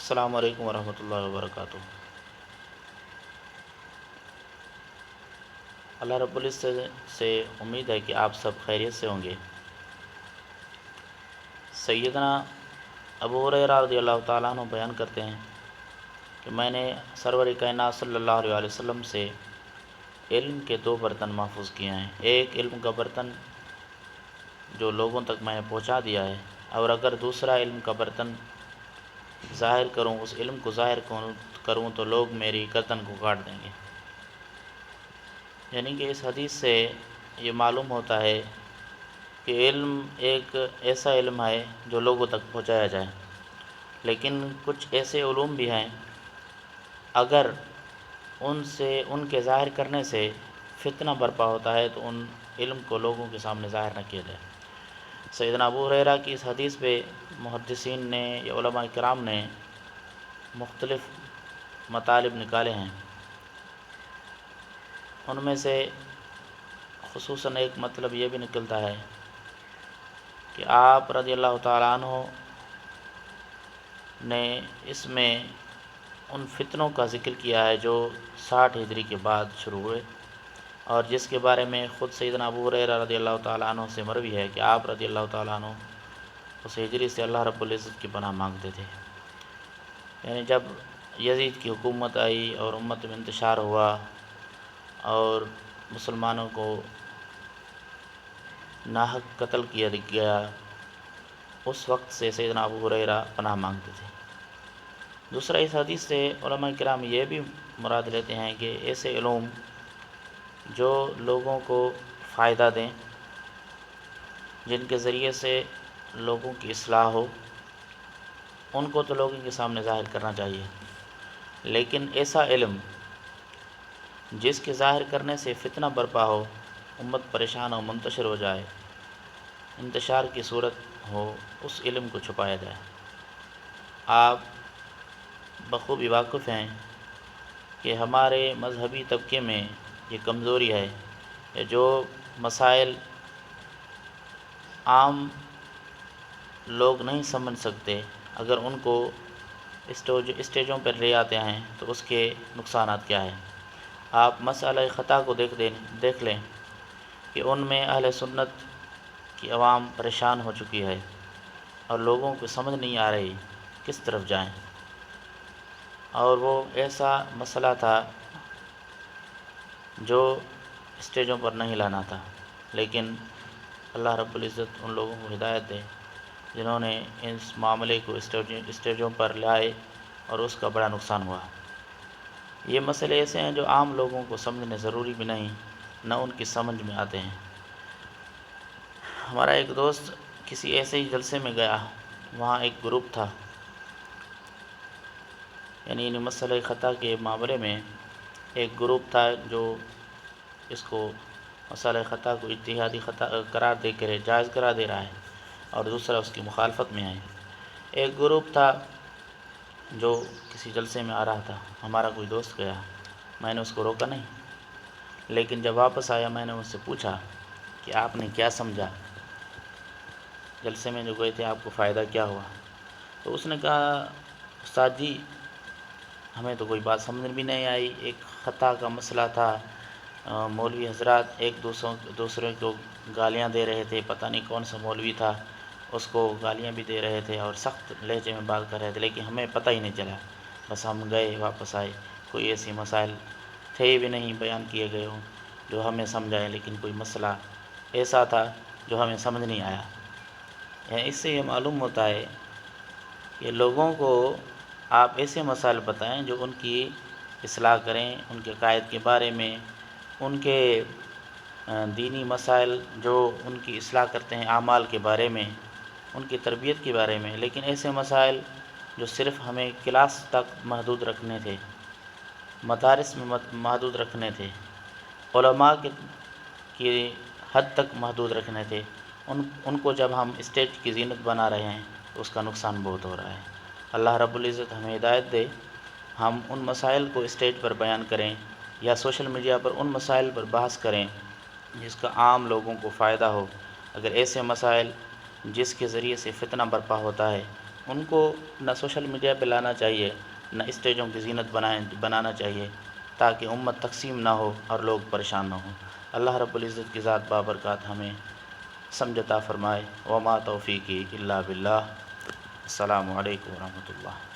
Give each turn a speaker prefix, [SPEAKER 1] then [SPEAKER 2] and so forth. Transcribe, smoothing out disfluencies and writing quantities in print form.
[SPEAKER 1] السلام علیکم ورحمۃ اللہ وبرکاتہ۔ اللہ رب العزت سے امید ہے کہ آپ سب خیریت سے ہوں گے۔ سیدنا ابو ہریرہ رضی اللہ تعالیٰ عنہ بیان کرتے ہیں کہ میں نے سرور کائنات صلی اللہ علیہ وسلم سے علم کے دو برتن محفوظ کیے ہیں۔ ایک علم کا برتن جو لوگوں تک میں نے پہنچا دیا ہے، اور اگر دوسرا علم کا برتن ظاہر کروں، اس علم کو ظاہر کروں تو لوگ میری گردن کو کاٹ دیں گے۔ یعنی کہ اس حدیث سے یہ معلوم ہوتا ہے کہ علم ایک ایسا علم ہے جو لوگوں تک پہنچایا جائے، لیکن کچھ ایسے علوم بھی ہیں اگر ان کے ظاہر کرنے سے فتنہ برپا ہوتا ہے تو ان علم کو لوگوں کے سامنے ظاہر نہ کیا جائے۔ سیدنا ابو ہریرہ کی اس حدیث پہ محدثین نے یا علماء کرام نے مختلف مطالب نکالے ہیں۔ ان میں سے خصوصاً ایک مطلب یہ بھی نکلتا ہے کہ آپ رضی اللہ تعالیٰ عنہ نے اس میں ان فتنوں کا ذکر کیا ہے جو 60 ہجری کے بعد شروع ہوئے، اور جس کے بارے میں خود سیدنا ابو ہریرہ رضی اللہ تعالیٰ عنہ سے مروی ہے کہ آپ رضی اللہ تعالیٰ عنہ اس ہجری سے اللہ رب العزت کی پناہ مانگتے تھے۔ یعنی جب یزید کی حکومت آئی اور امت میں انتشار ہوا اور مسلمانوں کو ناحق قتل کیا گیا، اس وقت سے سیدنا ابو ہریرہ پناہ مانگتے تھے۔ دوسرا، اس حدیث سے علماء کرام یہ بھی مراد لیتے ہیں کہ ایسے علوم جو لوگوں کو فائدہ دیں، جن کے ذریعے سے لوگوں کی اصلاح ہو، ان کو تو لوگوں کے سامنے ظاہر کرنا چاہیے، لیکن ایسا علم جس کے ظاہر کرنے سے فتنہ برپا ہو، امت پریشان ہو، منتشر ہو جائے، انتشار کی صورت ہو، اس علم کو چھپایا جائے۔ آپ بخوبی واقف ہیں کہ ہمارے مذہبی طبقے میں یہ کمزوری ہے کہ جو مسائل عام لوگ نہیں سمجھ سکتے، اگر ان کو اسٹیجوں پر لے آتے ہیں تو اس کے نقصانات کیا ہیں۔ آپ مسئلہ خطا کو دیکھ لیں کہ ان میں اہل سنت کی عوام پریشان ہو چکی ہے اور لوگوں کو سمجھ نہیں آ رہی کس طرف جائیں، اور وہ ایسا مسئلہ تھا جو اسٹیجوں پر نہیں لانا تھا، لیکن اللہ رب العزت ان لوگوں کو ہدایت دے جنہوں نے اس معاملے کو اسٹیجوں پر لائے اور اس کا بڑا نقصان ہوا۔ یہ مسئلے ایسے ہیں جو عام لوگوں کو سمجھنے ضروری بھی نہیں، نہ ان کی سمجھ میں آتے ہیں۔ ہمارا ایک دوست کسی ایسے ہی جلسے میں گیا، وہاں ایک گروپ تھا، یعنی مسئلہ خطا کے معاملے میں ایک گروپ تھا جو اس کو مسئلہ خطا کو اجتہادی خطا قرار دے کر جائز قرار دے رہا ہے، اور دوسرا اس کی مخالفت میں ہے۔ ایک گروپ تھا جو کسی جلسے میں آ رہا تھا، ہمارا کوئی دوست گیا، میں نے اس کو روکا نہیں، لیکن جب واپس آیا میں نے اس سے پوچھا کہ آپ نے کیا سمجھا، جلسے میں جو گئے تھے آپ کو فائدہ کیا ہوا؟ تو اس نے کہا استاد جی ہمیں تو کوئی بات سمجھ بھی نہیں آئی، ایک خطا کا مسئلہ تھا، مولوی حضرات ایک دوسرے کو گالیاں دے رہے تھے، پتہ نہیں کون سا مولوی تھا، اس کو گالیاں بھی دے رہے تھے اور سخت لہجے میں بات کر رہے تھے، لیکن ہمیں پتہ ہی نہیں چلا، بس ہم گئے واپس آئے، کوئی ایسی مسائل تھے بھی نہیں بیان کیے گئے ہوں جو ہمیں سمجھائے، لیکن کوئی مسئلہ ایسا تھا جو ہمیں سمجھ نہیں آیا۔ یعنی اس سے یہ معلوم ہوتا ہے کہ لوگوں کو آپ ایسے مسائل بتائیں جو ان کی اصلاح کریں، ان کے عقائد کے بارے میں، ان کے دینی مسائل جو ان کی اصلاح کرتے ہیں، اعمال کے بارے میں، ان کی تربیت کے بارے میں، لیکن ایسے مسائل جو صرف ہمیں کلاس تک محدود رکھنے تھے، مدارس میں محدود رکھنے تھے، علماء کی حد تک محدود رکھنے تھے، ان کو جب ہم اسٹیج کی زینت بنا رہے ہیں تو اس کا نقصان بہت ہو رہا ہے۔ اللہ رب العزت ہمیں ہدایت دے، ہم ان مسائل کو اسٹیج پر بیان کریں یا سوشل میڈیا پر ان مسائل پر بحث کریں جس کا عام لوگوں کو فائدہ ہو۔ اگر ایسے مسائل جس کے ذریعے سے فتنہ برپا ہوتا ہے ان کو نہ سوشل میڈیا پہ لانا چاہیے، نہ اسٹیجوں کی زینت بنانا چاہیے، تاکہ امت تقسیم نہ ہو اور لوگ پریشان نہ ہوں۔ اللہ رب العزت کی ذات بابرکات ہمیں سمجھ عطا فرمائے۔ وما توفیقی الا باللہ۔ السلام علیکم ورحمۃ اللہ۔